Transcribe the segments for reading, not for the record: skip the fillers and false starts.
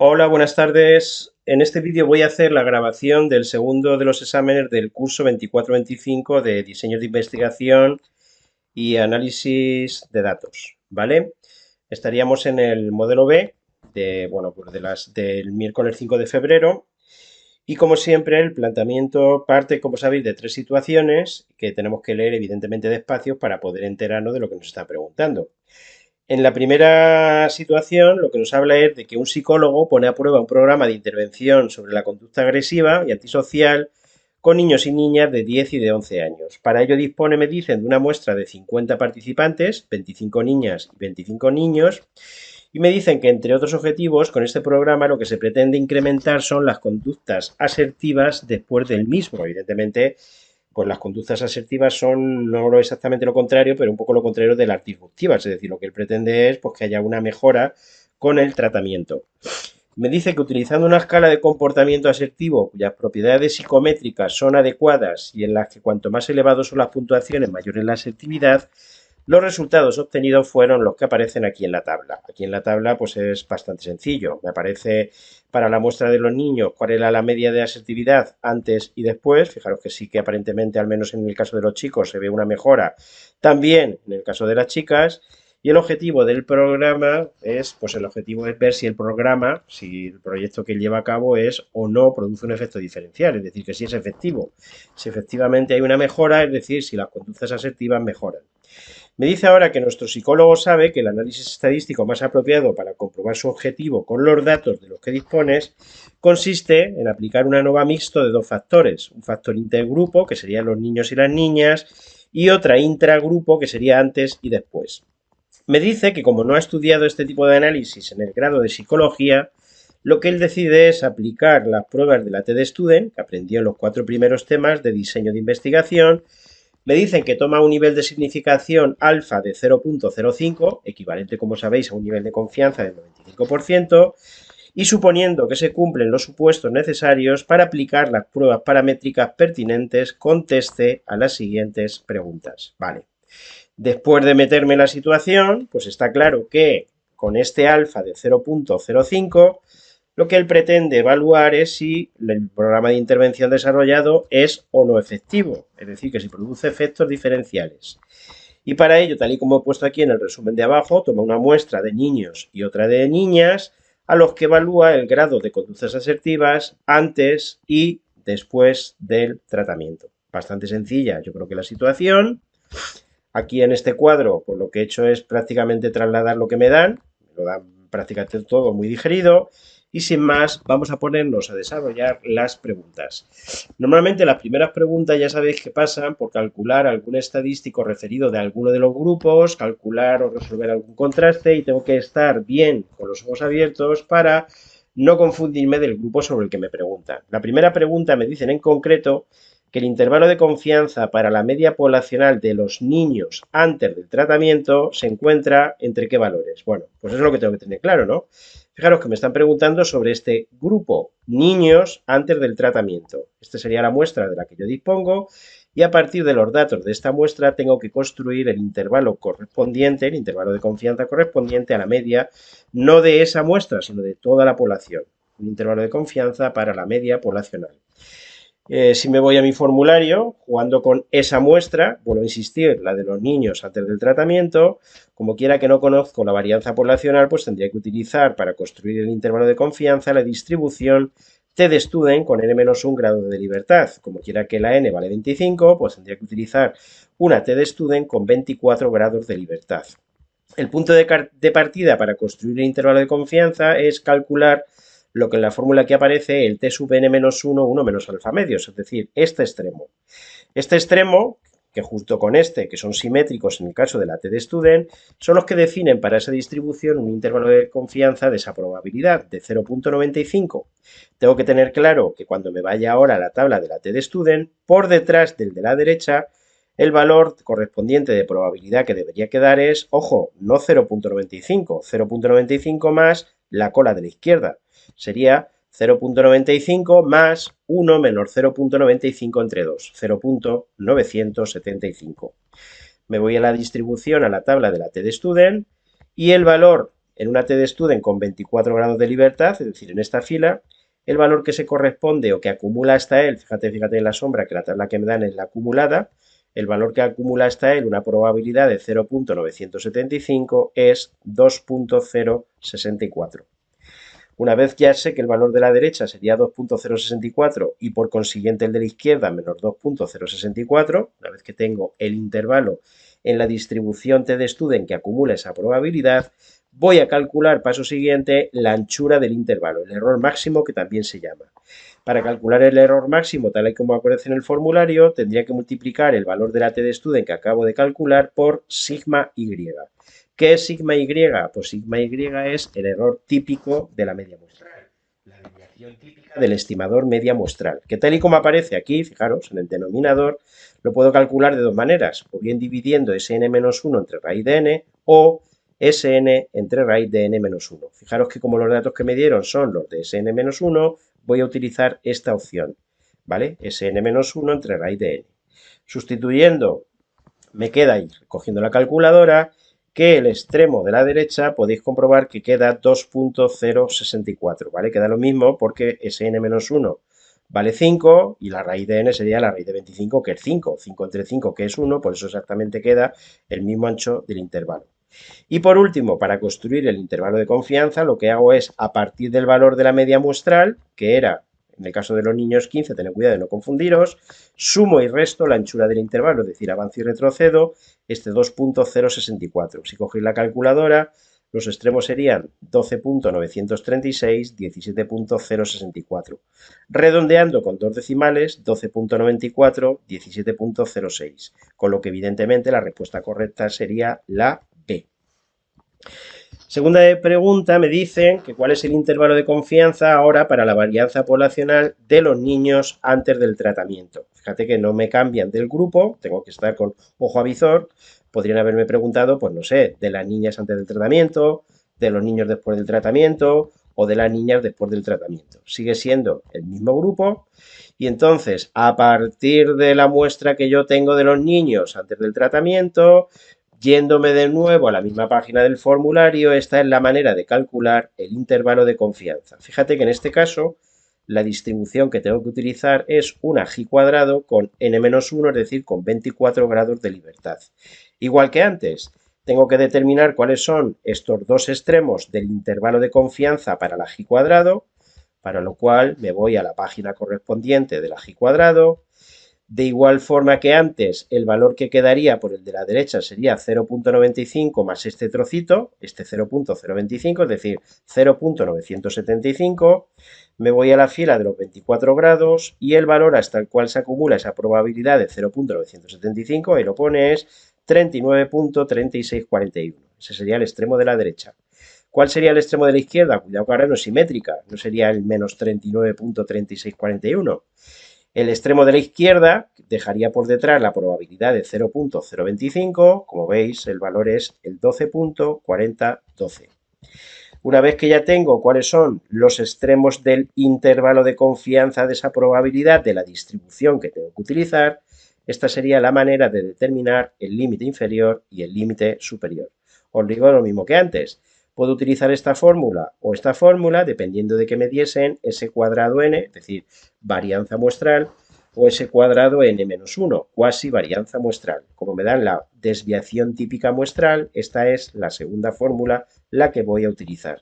Hola, buenas tardes. En este vídeo voy a hacer la grabación del segundo de los exámenes del curso 24-25 de diseño de investigación y análisis de datos, ¿vale? Estaríamos en el modelo B del miércoles 5 de febrero y como siempre el planteamiento parte, como sabéis, de tres situaciones que tenemos que leer evidentemente despacio para poder enterarnos de lo que nos está preguntando. En la primera situación, lo que nos habla es de que un psicólogo pone a prueba un programa de intervención sobre la conducta agresiva y antisocial con niños y niñas de 10 y de 11 años. Para ello dispone, me dicen, de una muestra de 50 participantes, 25 niñas y 25 niños, y me dicen que, entre otros objetivos, con este programa lo que se pretende incrementar son las conductas asertivas después del mismo. Evidentemente, pues las conductas asertivas son no exactamente lo contrario, pero un poco lo contrario de las disruptivas, es decir, lo que él pretende es pues, que haya una mejora con el tratamiento. Me dice que utilizando una escala de comportamiento asertivo cuyas propiedades psicométricas son adecuadas y en las que cuanto más elevados son las puntuaciones, mayor es la asertividad, los resultados obtenidos fueron los que aparecen aquí en la tabla. Aquí en la tabla pues es bastante sencillo. Me aparece para la muestra de los niños cuál era la media de asertividad antes y después. Fijaros que sí que aparentemente, al menos en el caso de los chicos, se ve una mejora. También en el caso de las chicas. Y el objetivo del programa es, pues el objetivo es ver si el programa, si el proyecto que lleva a cabo es o no produce un efecto diferencial, es decir, que si es efectivo, si efectivamente hay una mejora, es decir, si las conductas asertivas mejoran. Me dice ahora que nuestro psicólogo sabe que el análisis estadístico más apropiado para comprobar su objetivo con los datos de los que dispones consiste en aplicar una nueva mixto de dos factores, un factor intergrupo, que serían los niños y las niñas, y otra intragrupo, que sería antes y después. Me dice que como no ha estudiado este tipo de análisis en el grado de psicología, lo que él decide es aplicar las pruebas de la TED Student, que aprendió en los 4 primeros temas de diseño de investigación. Me dicen que toma un nivel de significación alfa de 0.05, equivalente, como sabéis, a un nivel de confianza del 95%, y suponiendo que se cumplen los supuestos necesarios para aplicar las pruebas paramétricas pertinentes, conteste a las siguientes preguntas. Vale. Después de meterme en la situación, pues está claro que con este alfa de 0.05, lo que él pretende evaluar es si el programa de intervención desarrollado es o no efectivo, es decir, que si produce efectos diferenciales. Y para ello, tal y como he puesto aquí en el resumen de abajo, toma una muestra de niños y otra de niñas, a los que evalúa el grado de conductas asertivas antes y después del tratamiento. Bastante sencilla, yo creo que la situación. Aquí en este cuadro, pues lo que he hecho es prácticamente trasladar lo que me dan prácticamente todo muy digerido, y sin más vamos a ponernos a desarrollar las preguntas. Normalmente las primeras preguntas ya sabéis que pasan por calcular algún estadístico referido de alguno de los grupos, calcular o resolver algún contraste, y tengo que estar bien con los ojos abiertos para no confundirme del grupo sobre el que me preguntan. La primera pregunta me dicen en concreto que el intervalo de confianza para la media poblacional de los niños antes del tratamiento se encuentra entre qué valores. Bueno, pues eso es lo que tengo que tener claro, ¿no? Fijaros que me están preguntando sobre este grupo, niños antes del tratamiento. Esta sería la muestra de la que yo dispongo, y a partir de los datos de esta muestra tengo que construir el intervalo correspondiente, el intervalo de confianza correspondiente a la media, no de esa muestra, sino de toda la población. Un intervalo de confianza para la media poblacional. Si me voy a mi formulario, jugando con esa muestra, vuelvo a insistir, la de los niños antes del tratamiento, como quiera que no conozco la varianza poblacional, pues tendría que utilizar para construir el intervalo de confianza la distribución T-de-Student con n-1 grado de libertad. Como quiera que la n vale 25, pues tendría que utilizar una T-de-Student con 24 grados de libertad. El punto de partida para construir el intervalo de confianza es calcular lo que en la fórmula que aparece el t sub n-1, 1 menos alfa medios, es decir, este extremo. Este extremo, que junto con este, que son simétricos en el caso de la t de Student, son los que definen para esa distribución un intervalo de confianza de esa probabilidad de 0.95. Tengo que tener claro que cuando me vaya ahora a la tabla de la t de Student, por detrás del de la derecha, el valor correspondiente de probabilidad que debería quedar es, ojo, no 0.95, 0.95 más la cola de la izquierda. Sería 0.95 más 1 menos 0.95 entre 2, 0.975. Me voy a la distribución, a la tabla de la t de Student, y el valor en una T de Student con 24 grados de libertad, es decir, en esta fila, el valor que se corresponde o que acumula hasta él, fíjate en la sombra que la tabla que me dan es la acumulada, el valor que acumula hasta él una probabilidad de 0.975 es 2.064. Una vez ya sé que el valor de la derecha sería 2.064 y por consiguiente el de la izquierda menos 2.064, una vez que tengo el intervalo en la distribución T de Student que acumula esa probabilidad, voy a calcular, paso siguiente, la anchura del intervalo, el error máximo que también se llama. Para calcular el error máximo, tal y como aparece en el formulario, tendría que multiplicar el valor de la T de Student que acabo de calcular por sigma y. ¿Qué es sigma y? Pues sigma y es el error típico de la media muestral, la desviación típica del estimador media muestral, que tal y como aparece aquí, fijaros, en el denominador, lo puedo calcular de dos maneras, o bien dividiendo Sn-1 entre raíz de n, o Sn entre raíz de n-1. Fijaros que como los datos que me dieron son los de Sn-1, voy a utilizar esta opción, ¿vale? Sn-1 entre raíz de n. Sustituyendo, me queda ahí, cogiendo la calculadora, que el extremo de la derecha podéis comprobar que queda 2.064, ¿vale? Queda lo mismo porque Sn-1 vale 5 y la raíz de n sería la raíz de 25, que es 5. 5 entre 5, que es 1, por eso exactamente queda el mismo ancho del intervalo. Y por último, para construir el intervalo de confianza, lo que hago es, a partir del valor de la media muestral, que era, en el caso de los niños 15, tened cuidado de no confundiros, sumo y resto la anchura del intervalo, es decir, avanzo y retrocedo, este 2.064. Si cogéis la calculadora, los extremos serían 12.936, 17.064. Redondeando con dos decimales, 12.94, 17.06. Con lo que evidentemente la respuesta correcta sería la B. Segunda pregunta, me dicen que cuál es el intervalo de confianza ahora para la varianza poblacional de los niños antes del tratamiento. Fíjate que no me cambian del grupo, tengo que estar con ojo a visor. Podrían haberme preguntado, pues no sé, de las niñas antes del tratamiento, de los niños después del tratamiento o de las niñas después del tratamiento. Sigue siendo el mismo grupo y entonces, a partir de la muestra que yo tengo de los niños antes del tratamiento, yéndome de nuevo a la misma página del formulario, esta es la manera de calcular el intervalo de confianza. Fíjate que en este caso la distribución que tengo que utilizar es una g cuadrado con n-1, es decir, con 24 grados de libertad. Igual que antes, tengo que determinar cuáles son estos dos extremos del intervalo de confianza para la g cuadrado, para lo cual me voy a la página correspondiente de la g cuadrado. De igual forma que antes, el valor que quedaría por el de la derecha sería 0.95 más este trocito, este 0.025, es decir, 0.975. Me voy a la fila de los 24 grados y el valor hasta el cual se acumula esa probabilidad de 0.975, ahí lo pone, es 39.3641. Ese sería el extremo de la derecha. ¿Cuál sería el extremo de la izquierda? Cuidado que ahora no es simétrica, no sería el menos 39.3641. El extremo de la izquierda dejaría por detrás la probabilidad de 0.025, como veis el valor es el 12.4012. Una vez que ya tengo cuáles son los extremos del intervalo de confianza de esa probabilidad de la distribución que tengo que utilizar, esta sería la manera de determinar el límite inferior y el límite superior. Os digo lo mismo que antes. Puedo utilizar esta fórmula o esta fórmula dependiendo de que me diesen S cuadrado n, es decir, varianza muestral, o S cuadrado n-1, cuasi varianza muestral. Como me dan la desviación típica muestral, esta es la segunda fórmula la que voy a utilizar.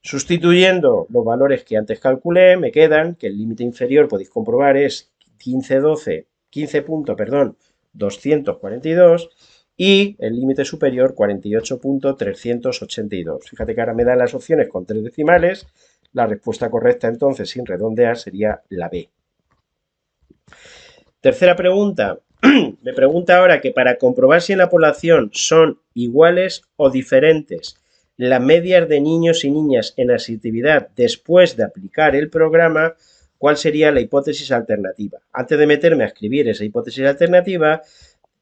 Sustituyendo los valores que antes calculé, me quedan que el límite inferior, podéis comprobar, es 242 y el límite superior 48.382. Fíjate que ahora me dan las opciones con 3 decimales. La respuesta correcta entonces, sin redondear, sería la B. Tercera pregunta. Me pregunta ahora que para comprobar si en la población son iguales o diferentes las medias de niños y niñas en asistividad después de aplicar el programa, ¿cuál sería la hipótesis alternativa? Antes de meterme a escribir esa hipótesis alternativa,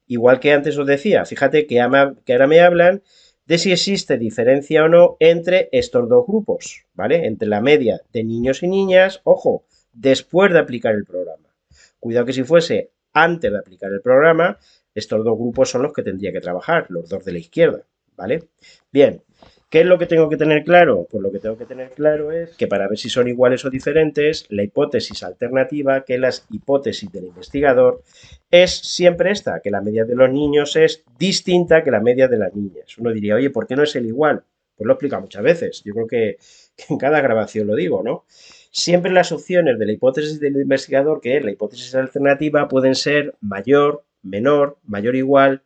igual que antes os decía, fíjate que ahora me hablan de si existe diferencia o no entre estos dos grupos, ¿vale? Entre la media de niños y niñas, ojo, después de aplicar el programa. Cuidado que si fuese antes de aplicar el programa, estos dos grupos son los que tendría que trabajar, los dos de la izquierda, ¿vale? Bien, ¿Qué es lo que tengo que tener claro? Pues lo que tengo que tener claro es que para ver si son iguales o diferentes, la hipótesis alternativa, que es la hipótesis del investigador, es siempre esta, que la media de los niños es distinta que la media de las niñas. Uno diría, oye, ¿por qué no es el igual? Pues lo he explicado muchas veces. Yo creo que en cada grabación lo digo, ¿no? Siempre las opciones de la hipótesis del investigador, que es la hipótesis alternativa, pueden ser mayor, menor igual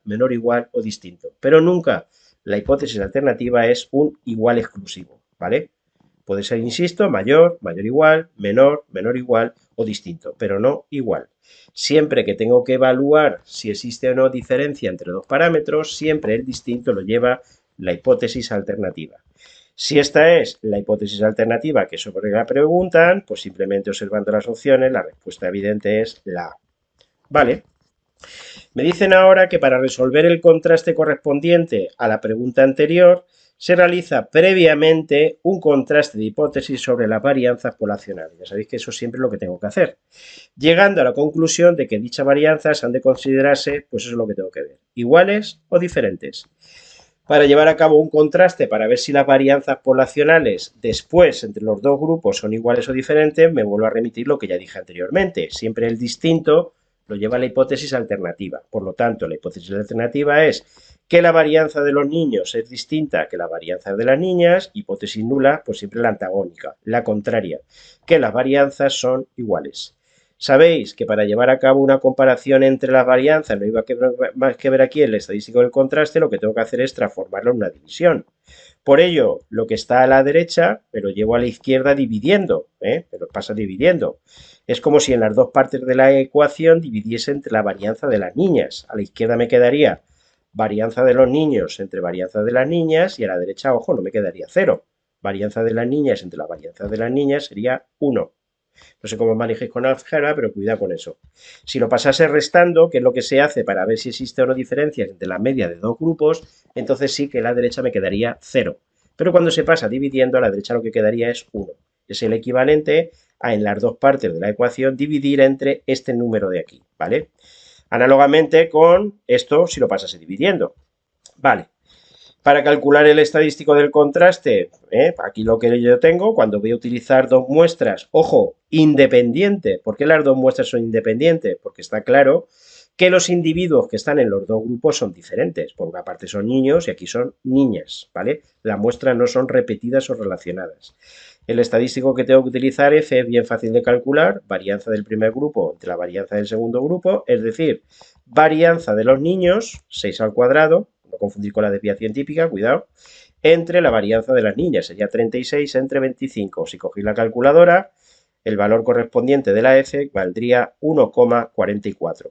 o distinto. Pero nunca la hipótesis alternativa es un igual exclusivo, ¿vale? Puede ser, insisto, mayor igual, menor igual o distinto, pero no igual. Siempre que tengo que evaluar si existe o no diferencia entre dos parámetros, siempre el distinto lo lleva la hipótesis alternativa. Si esta es la hipótesis alternativa que sobre la preguntan, pues simplemente observando las opciones, la respuesta evidente es la A. ¿Vale? Me dicen ahora que para resolver el contraste correspondiente a la pregunta anterior, se realiza previamente un contraste de hipótesis sobre las varianzas poblacionales. Ya sabéis que eso siempre es lo que tengo que hacer. Llegando a la conclusión de que dichas varianzas han de considerarse, pues eso es lo que tengo que ver, iguales o diferentes. Para llevar a cabo un contraste para ver si las varianzas poblacionales después entre los dos grupos son iguales o diferentes, me vuelvo a remitir lo que ya dije anteriormente. Siempre el distinto lo lleva la hipótesis alternativa. Por lo tanto, la hipótesis alternativa es que la varianza de los niños es distinta que la varianza de las niñas. Hipótesis nula, pues siempre la antagónica, la contraria, que las varianzas son iguales. Sabéis que para llevar a cabo una comparación entre las varianzas, no iba más que ver aquí el estadístico del contraste, lo que tengo que hacer es transformarlo en una división. Por ello, lo que está a la derecha me lo llevo a la izquierda dividiendo, me lo pasa dividiendo. Es como si en las dos partes de la ecuación dividiese entre la varianza de las niñas. A la izquierda me quedaría varianza de los niños entre varianza de las niñas y a la derecha, ojo, no me quedaría 0. Varianza de las niñas entre la varianza de las niñas sería 1. No sé cómo manejéis con álgebra, pero cuidado con eso. Si lo pasase restando, que es lo que se hace para ver si existe o no diferencia entre la media de dos grupos, entonces sí que a la derecha me quedaría 0. Pero cuando se pasa dividiendo, a la derecha lo que quedaría es 1. Es el equivalente a en las dos partes de la ecuación dividir entre este número de aquí, ¿vale? Análogamente con esto si lo pasase dividiendo. Vale. Para calcular el estadístico del contraste, aquí lo que yo tengo, cuando voy a utilizar dos muestras, ojo, independiente. ¿Por qué las dos muestras son independientes? Porque está claro que los individuos que están en los dos grupos son diferentes. Por una parte son niños y aquí son niñas, ¿vale? Las muestras no son repetidas o relacionadas. El estadístico que tengo que utilizar, F, es bien fácil de calcular, varianza del primer grupo entre la varianza del segundo grupo, es decir, varianza de los niños, 6 al cuadrado, no confundir con la desviación típica, cuidado, entre la varianza de las niñas, sería 36 entre 25. Si cogéis la calculadora, el valor correspondiente de la F valdría 1,44,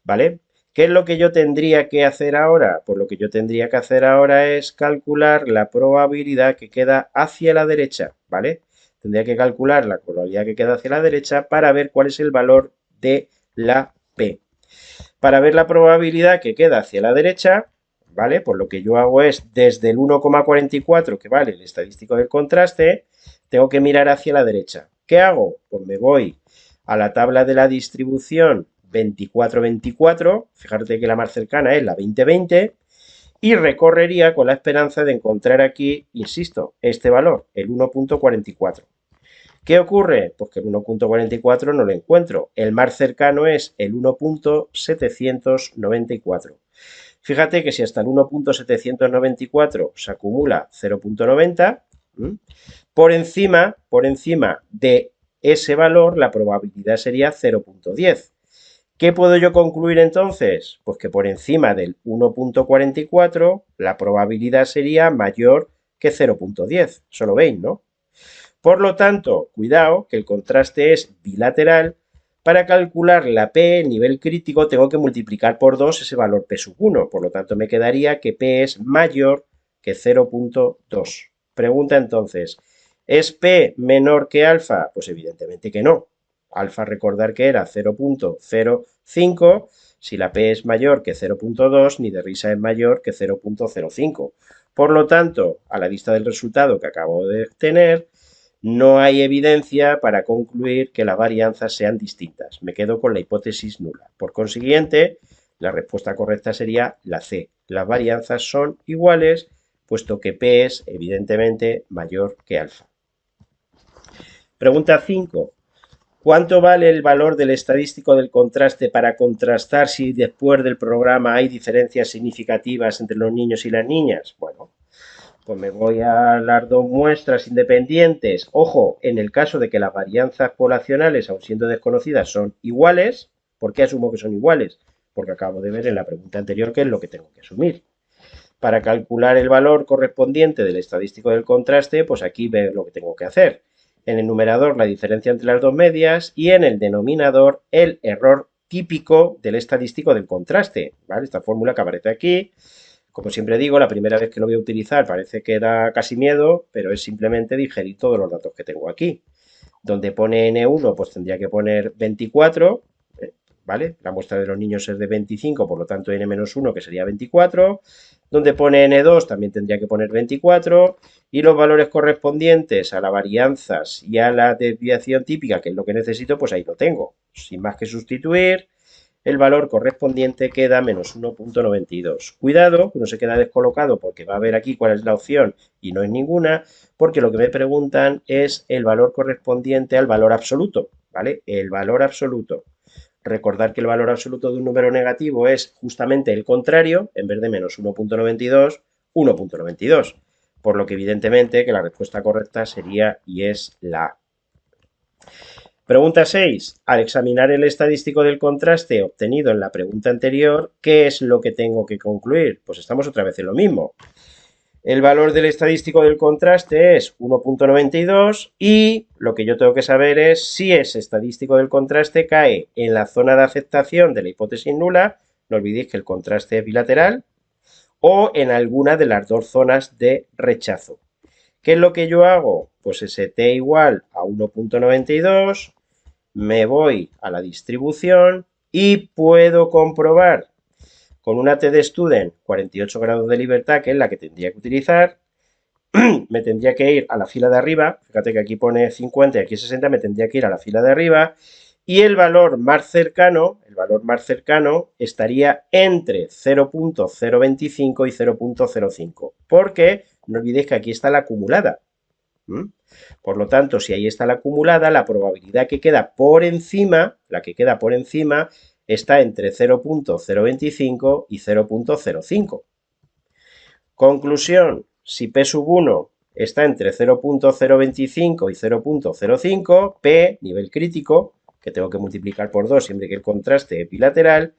¿vale? ¿Qué es lo que yo tendría que hacer ahora? Pues lo que yo tendría que hacer ahora es calcular la probabilidad que queda hacia la derecha, ¿vale? Tendría que calcular la probabilidad que queda hacia la derecha para ver cuál es el valor de la P. Para ver la probabilidad que queda hacia la derecha, ¿vale? Pues lo que yo hago es, desde el 1,44, que vale el estadístico del contraste, tengo que mirar hacia la derecha. ¿Qué hago? Pues me voy a la tabla de la distribución 24-24, fíjate que la más cercana es la 20-20, y recorrería con la esperanza de encontrar aquí, insisto, este valor, el 1,44. ¿Qué ocurre? Pues que el 1,44 no lo encuentro. El más cercano es el 1,794. Fíjate que si hasta el 1,794 se acumula 0,90, por encima de ese valor la probabilidad sería 0,10. ¿Qué puedo yo concluir entonces? Pues que por encima del 1,44 la probabilidad sería mayor que 0,10. Eso lo veis, ¿no? Por lo tanto, cuidado, que el contraste es bilateral. Para calcular la P, nivel crítico, tengo que multiplicar por 2 ese valor P sub 1. Por lo tanto, me quedaría que P es mayor que 0,2. Pregunta entonces, ¿es P menor que alfa? Pues evidentemente que no. Alfa, recordar que era 0,05. Si la P es mayor que 0,2, ni de risa es mayor que 0,05. Por lo tanto, a la vista del resultado que acabo de obtener, no hay evidencia para concluir que las varianzas sean distintas. Me quedo con la hipótesis nula. Por consiguiente, la respuesta correcta sería la C. Las varianzas son iguales, puesto que P es evidentemente mayor que alfa. Pregunta 5. ¿Cuánto vale el valor del estadístico del contraste para contrastar si después del programa hay diferencias significativas entre los niños y las niñas? Bueno, pues me voy a las dos muestras independientes. Ojo, en el caso de que las varianzas poblacionales, aun siendo desconocidas, son iguales, ¿por qué asumo que son iguales? Porque acabo de ver en la pregunta anterior qué es lo que tengo que asumir. Para calcular el valor correspondiente del estadístico del contraste, pues aquí veo lo que tengo que hacer. En el numerador la diferencia entre las dos medias y en el denominador el error típico del estadístico del contraste, ¿vale? Esta fórmula que aparece aquí, como siempre digo, la primera vez que lo voy a utilizar parece que da casi miedo, pero es simplemente digerir todos los datos que tengo aquí. Donde pone N1, pues tendría que poner 24, ¿vale? La muestra de los niños es de 25, por lo tanto N-1, que sería 24. Donde pone N2 también tendría que poner 24. Y los valores correspondientes a las varianzas y a la desviación típica, que es lo que necesito, pues ahí lo tengo. Sin más que sustituir, el valor correspondiente queda menos 1.92. Cuidado, que no se queda descolocado porque va a ver aquí cuál es la opción y no es ninguna, porque lo que me preguntan es el valor correspondiente al valor absoluto, ¿vale? El valor absoluto. Recordar que el valor absoluto de un número negativo es justamente el contrario, en vez de menos 1.92, 1.92. Por lo que evidentemente que la respuesta correcta sería y es la A. Pregunta 6. Al examinar el estadístico del contraste obtenido en la pregunta anterior, ¿qué es lo que tengo que concluir? Pues estamos otra vez en lo mismo. El valor del estadístico del contraste es 1.92 y lo que yo tengo que saber es si ese estadístico del contraste cae en la zona de aceptación de la hipótesis nula, no olvidéis que el contraste es bilateral, o en alguna de las dos zonas de rechazo. ¿Qué es lo que yo hago? Pues ese t igual a 1.92, me voy a la distribución y puedo comprobar con una t de student 48 grados de libertad, que es la que tendría que utilizar, me tendría que ir a la fila de arriba, fíjate que aquí pone 50 y aquí 60, me tendría que ir a la fila de arriba, y el valor más cercano estaría entre 0.025 y 0.05, porque no olvidéis que aquí está la acumulada. Por lo tanto, si ahí está la acumulada, la probabilidad que queda por encima, está entre 0.025 y 0.05. Conclusión, si P1 está entre 0.025 y 0.05, P, nivel crítico, que tengo que multiplicar por 2 siempre que el contraste es bilateral,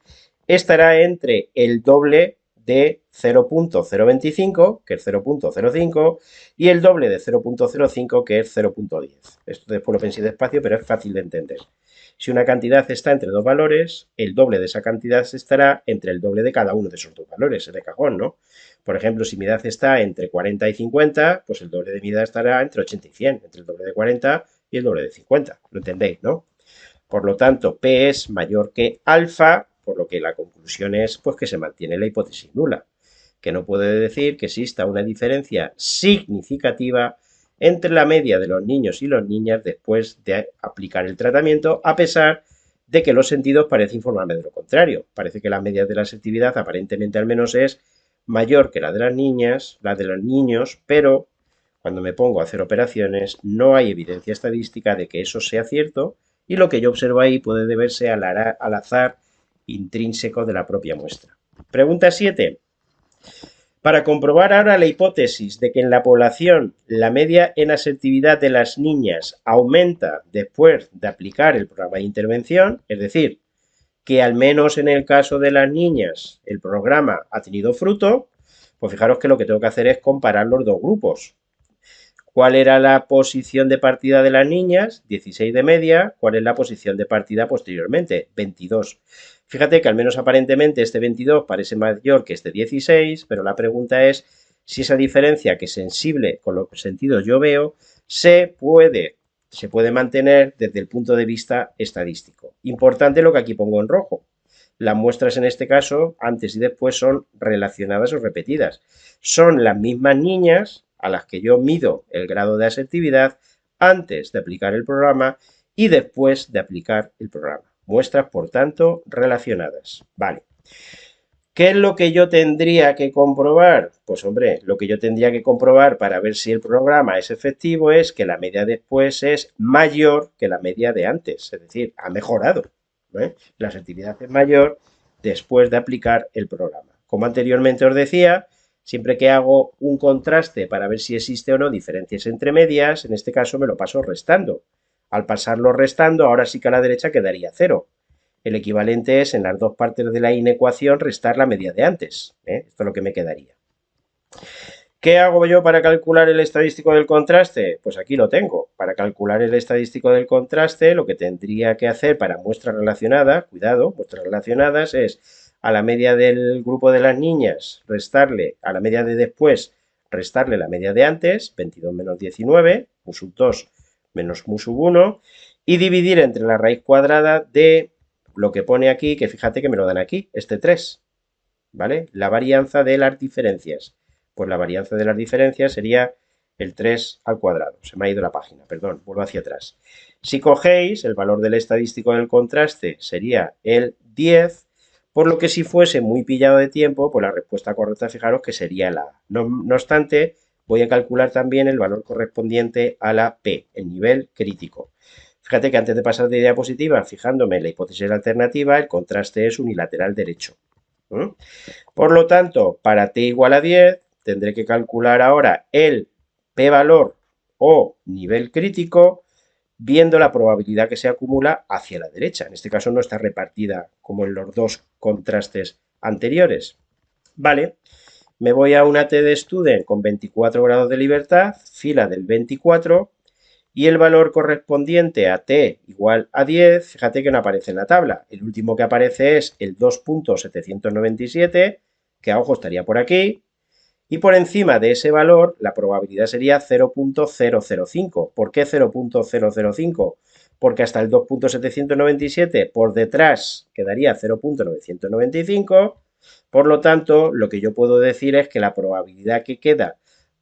estará entre el doble de 0.025, que es 0.05, y el doble de 0.05, que es 0.10. Esto después lo pensé despacio, pero es fácil de entender. Si una cantidad está entre dos valores, el doble de esa cantidad estará entre el doble de cada uno de esos dos valores, es de cajón, ¿no? Por ejemplo, si mi edad está entre 40 y 50, pues el doble de mi edad estará entre 80 y 100, entre el doble de 40 y el doble de 50. ¿Lo entendéis, no? Por lo tanto, P es mayor que alfa, por lo que la conclusión es pues, que se mantiene la hipótesis nula, que no puede decir que exista una diferencia significativa entre la media de los niños y las niñas después de aplicar el tratamiento, a pesar de que los sentidos parecen informarme de lo contrario. Parece que la media de la asertividad aparentemente al menos es mayor que la de las niñas, la de los niños, pero cuando me pongo a hacer operaciones no hay evidencia estadística de que eso sea cierto y lo que yo observo ahí puede deberse al azar intrínseco de la propia muestra. Pregunta 7. Para comprobar ahora la hipótesis de que en la población la media en asertividad de las niñas aumenta después de aplicar el programa de intervención, es decir, que al menos en el caso de las niñas el programa ha tenido fruto, pues fijaros que lo que tengo que hacer es comparar los dos grupos. ¿Cuál era la posición de partida de las niñas? 16 de media. ¿Cuál es la posición de partida posteriormente? 22. Fíjate que al menos aparentemente este 22 parece mayor que este 16, pero la pregunta es si esa diferencia, que es sensible con los sentidos yo veo, se puede mantener desde el punto de vista estadístico. Importante lo que aquí pongo en rojo. Las muestras en este caso, antes y después, son relacionadas o repetidas. Son las mismas niñas a las que yo mido el grado de asertividad antes de aplicar el programa y después de aplicar el programa. Muestras, por tanto, relacionadas. Vale. ¿Qué es lo que yo tendría que comprobar? Pues hombre, lo que yo tendría que comprobar para ver si el programa es efectivo es que la media después es mayor que la media de antes, es decir, ha mejorado, ¿eh? La asertividad es mayor después de aplicar el programa. Como anteriormente os decía, siempre que hago un contraste para ver si existe o no diferencias entre medias, en este caso me lo paso restando. Al pasarlo restando, ahora sí que a la derecha quedaría 0. El equivalente es en las dos partes de la inecuación restar la media de antes, ¿eh? Esto es lo que me quedaría. ¿Qué hago yo para calcular el estadístico del contraste? Pues aquí lo tengo. Para calcular el estadístico del contraste, lo que tendría que hacer para muestras relacionadas, cuidado, muestras relacionadas, es a la media del grupo de las niñas restarle, a la media de después, restarle la media de antes, 22 menos 19, mu sub 2 menos mu sub 1, y dividir entre la raíz cuadrada de lo que pone aquí, que fíjate que me lo dan aquí, este 3, ¿vale? La varianza de las diferencias. Pues la varianza de las diferencias sería el 3 al cuadrado. Se me ha ido la página, perdón, vuelvo hacia atrás. Si cogéis, el valor del estadístico del contraste sería el 10, por lo que si fuese muy pillado de tiempo, pues la respuesta correcta, fijaros que sería la A. No obstante, voy a calcular también el valor correspondiente a la P, el nivel crítico. Fíjate que antes de pasar de diapositiva, fijándome en la hipótesis alternativa, el contraste es unilateral derecho. Por lo tanto, para t igual a 10, tendré que calcular ahora el p-valor o nivel crítico, viendo la probabilidad que se acumula hacia la derecha. En este caso no está repartida como en los dos contrastes anteriores. Vale, me voy a una T de Student con 24 grados de libertad, fila del 24, y el valor correspondiente a t igual a 10, fíjate que no aparece en la tabla. El último que aparece es el 2.797, que a ojo estaría por aquí, y por encima de ese valor la probabilidad sería 0.005. ¿Por qué 0.005? Porque hasta el 2.797 por detrás quedaría 0.995, por lo tanto, lo que yo puedo decir es que la probabilidad que queda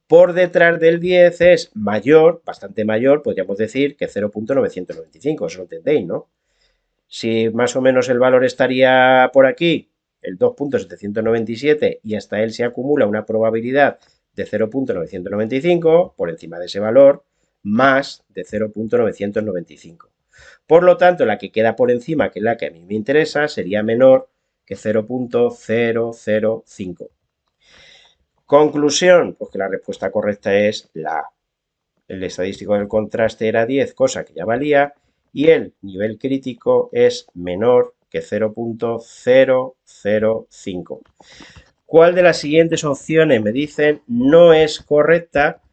por detrás del 10 es mayor, bastante mayor, podríamos decir que 0.995, eso lo entendéis, ¿no? Si más o menos el valor estaría por aquí, el 2.797, y hasta él se acumula una probabilidad de 0.995, por encima de ese valor, más de 0.995. Por lo tanto, la que queda por encima, que es la que a mí me interesa, sería menor que 0.005. Conclusión, pues que la respuesta correcta es la A. El estadístico del contraste era 10, cosa que ya valía, y el nivel crítico es menor que 0.005. ¿Cuál de las siguientes opciones me dicen no es correcta?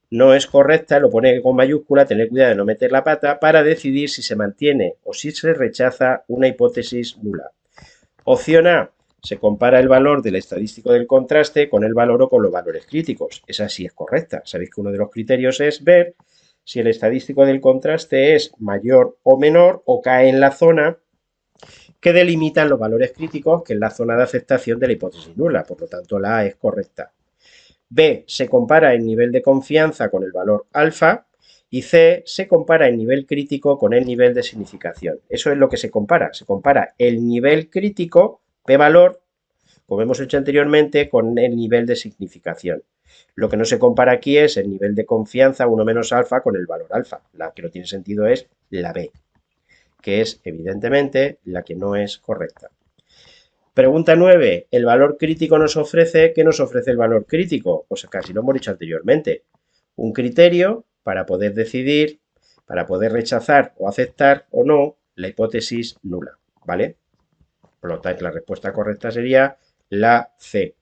No es correcta, lo pone con mayúscula, tener cuidado de no meter la pata, para decidir si se mantiene o si se rechaza una hipótesis nula. Opción A, se compara el valor del estadístico del contraste con el valor o con los valores críticos. Esa sí es correcta. Sabéis que uno de los criterios es ver si el estadístico del contraste es mayor o menor o cae en la zona que delimitan los valores críticos, que es la zona de aceptación de la hipótesis nula. Por lo tanto, la A es correcta. B, se compara el nivel de confianza con el valor alfa. Y C, se compara el nivel crítico con el nivel de significación. Eso es lo que se compara. Se compara el nivel crítico, p-valor, como hemos hecho anteriormente, con el nivel de significación. Lo que no se compara aquí es el nivel de confianza 1 menos alfa con el valor alfa. La que no tiene sentido es la B, que es evidentemente la que no es correcta. Pregunta 9. ¿El valor crítico nos ofrece? ¿Qué nos ofrece el valor crítico? Pues casi lo hemos dicho anteriormente. Un criterio para poder decidir, para poder rechazar o aceptar o no la hipótesis nula, ¿vale? Por lo tanto, la respuesta correcta sería la C.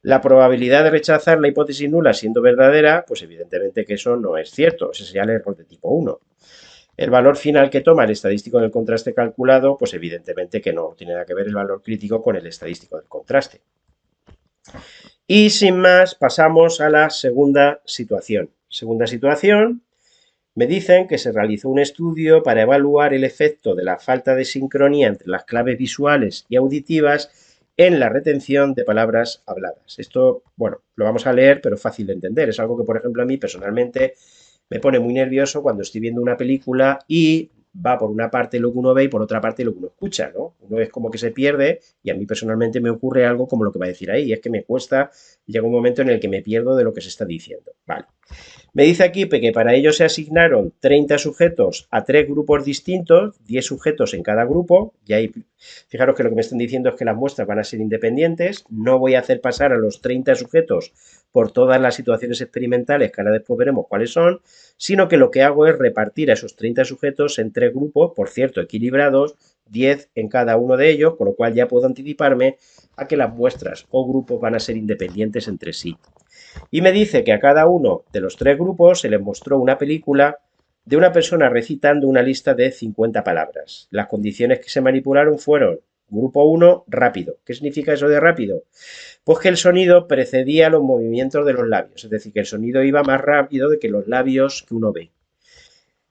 La probabilidad de rechazar la hipótesis nula siendo verdadera, pues evidentemente que eso no es cierto, ese sería el error de tipo 1. El valor final que toma el estadístico del contraste calculado, pues evidentemente que no tiene nada que ver el valor crítico con el estadístico del contraste. Y sin más, pasamos a la segunda situación. Segunda situación, me dicen que se realizó un estudio para evaluar el efecto de la falta de sincronía entre las claves visuales y auditivas en la retención de palabras habladas. Esto, bueno, lo vamos a leer, pero es fácil de entender. Es algo que, por ejemplo, a mí personalmente me pone muy nervioso cuando estoy viendo una película y va por una parte lo que uno ve y por otra parte lo que uno escucha, ¿no? Uno es como que se pierde y a mí personalmente me ocurre algo como lo que va a decir ahí, y es que me cuesta, llega un momento en el que me pierdo de lo que se está diciendo. Vale. Me dice aquí que para ello se asignaron 30 sujetos a 3 grupos distintos, 10 sujetos en cada grupo, y ahí, fijaros que lo que me están diciendo es que las muestras van a ser independientes, no voy a hacer pasar a los 30 sujetos por todas las situaciones experimentales, que ahora después veremos cuáles son, sino que lo que hago es repartir a esos 30 sujetos en 3 grupos, por cierto, equilibrados, 10 en cada uno de ellos, con lo cual ya puedo anticiparme a que las muestras o grupos van a ser independientes entre sí. Y me dice que a cada uno de los 3 grupos se les mostró una película de una persona recitando una lista de 50 palabras. Las condiciones que se manipularon fueron: grupo 1, rápido. ¿Qué significa eso de rápido? Pues que el sonido precedía los movimientos de los labios, es decir, que el sonido iba más rápido que los labios que uno ve.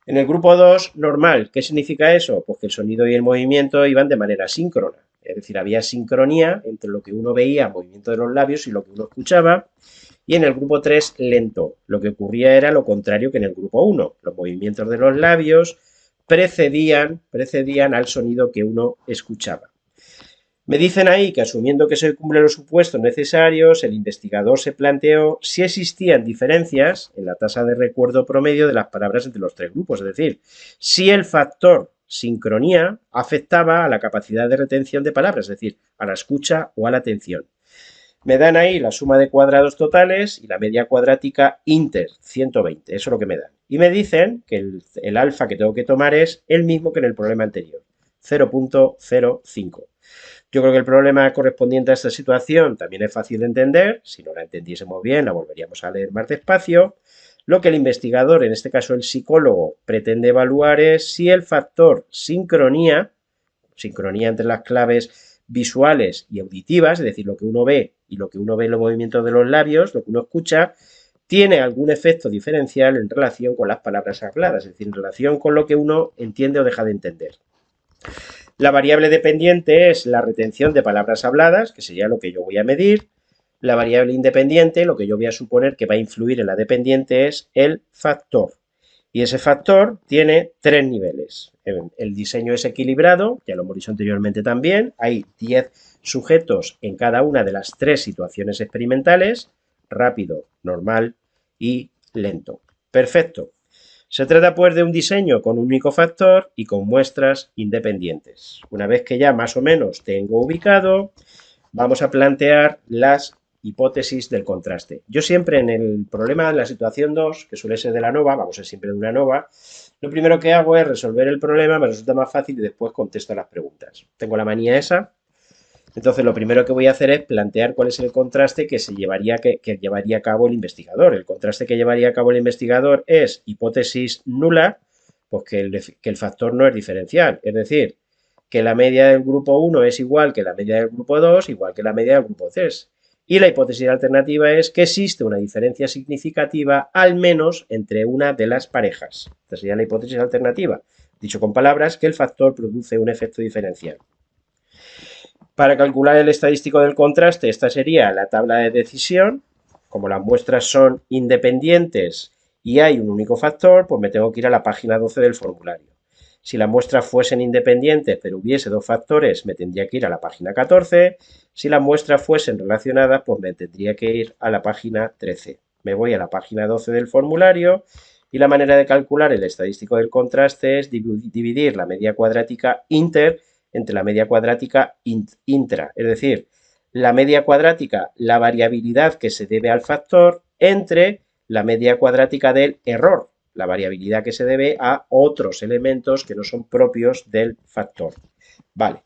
En el grupo 2, normal. ¿Qué significa eso? Pues que el sonido y el movimiento iban de manera síncrona, es decir, había sincronía entre lo que uno veía, movimiento de los labios, y lo que uno escuchaba. Y en el grupo 3, lento. Lo que ocurría era lo contrario que en el grupo 1. Los movimientos de los labios precedían al sonido que uno escuchaba. Me dicen ahí que, asumiendo que se cumplen los supuestos necesarios, el investigador se planteó si existían diferencias en la tasa de recuerdo promedio de las palabras entre los 3 grupos, es decir, si el factor sincronía afectaba a la capacidad de retención de palabras, es decir, a la escucha o a la atención. Me dan ahí la suma de cuadrados totales y la media cuadrática inter, 120, eso es lo que me dan. Y me dicen que el alfa que tengo que tomar es el mismo que en el problema anterior, 0.05. Yo creo que el problema correspondiente a esta situación también es fácil de entender. Si no la entendiésemos bien, la volveríamos a leer más despacio. Lo que el investigador, en este caso el psicólogo, pretende evaluar es si el factor sincronía entre las claves visuales y auditivas, es decir, lo que uno ve y lo que uno ve en los movimientos de los labios, lo que uno escucha, tiene algún efecto diferencial en relación con las palabras habladas, es decir, en relación con lo que uno entiende o deja de entender. La variable dependiente es la retención de palabras habladas, que sería lo que yo voy a medir. La variable independiente, lo que yo voy a suponer que va a influir en la dependiente, es el factor. Y ese factor tiene 3 niveles. El diseño es equilibrado, ya lo hemos dicho anteriormente también. Hay 10 sujetos en cada una de las 3 situaciones experimentales: rápido, normal y lento. Perfecto. Se trata pues de un diseño con un único factor y con muestras independientes. Una vez que ya más o menos tengo ubicado, vamos a plantear las hipótesis del contraste. Yo siempre en el problema de la situación 2, que suele ser de la ANOVA, vamos a ser siempre de una ANOVA, lo primero que hago es resolver el problema, me resulta más fácil y después contesto las preguntas. Tengo la manía esa. Entonces, lo primero que voy a hacer es plantear cuál es el contraste que llevaría a cabo el investigador. El contraste que llevaría a cabo el investigador es hipótesis nula, pues que el factor no es diferencial. Es decir, que la media del grupo 1 es igual que la media del grupo 2, igual que la media del grupo 3. Y la hipótesis alternativa es que existe una diferencia significativa, al menos entre una de las parejas. Esta sería la hipótesis alternativa. Dicho con palabras, que el factor produce un efecto diferencial. Para calcular el estadístico del contraste, esta sería la tabla de decisión. Como las muestras son independientes y hay un único factor, pues me tengo que ir a la página 12 del formulario. Si las muestras fuesen independientes pero hubiese 2 factores, me tendría que ir a la página 14. Si las muestras fuesen relacionadas, pues me tendría que ir a la página 13. Me voy a la página 12 del formulario y la manera de calcular el estadístico del contraste es dividir la media cuadrática inter entre la media cuadrática intra, es decir, la media cuadrática, la variabilidad que se debe al factor, entre la media cuadrática del error, la variabilidad que se debe a otros elementos que no son propios del factor. Vale.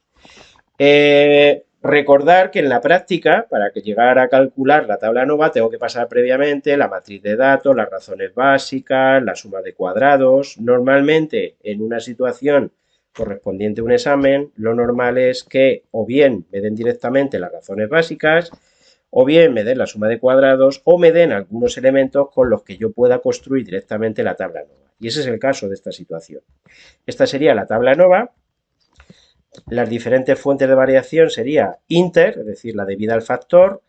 Recordar que en la práctica, para que llegar a calcular la tabla ANOVA, tengo que pasar previamente la matriz de datos, las razones básicas, la suma de cuadrados. Normalmente, en una situación correspondiente a un examen, lo normal es que o bien me den directamente las razones básicas, o bien me den la suma de cuadrados, o me den algunos elementos con los que yo pueda construir directamente la tabla ANOVA. Y ese es el caso de esta situación. Esta sería la tabla ANOVA. Las diferentes fuentes de variación sería inter, es decir, la debida al factor,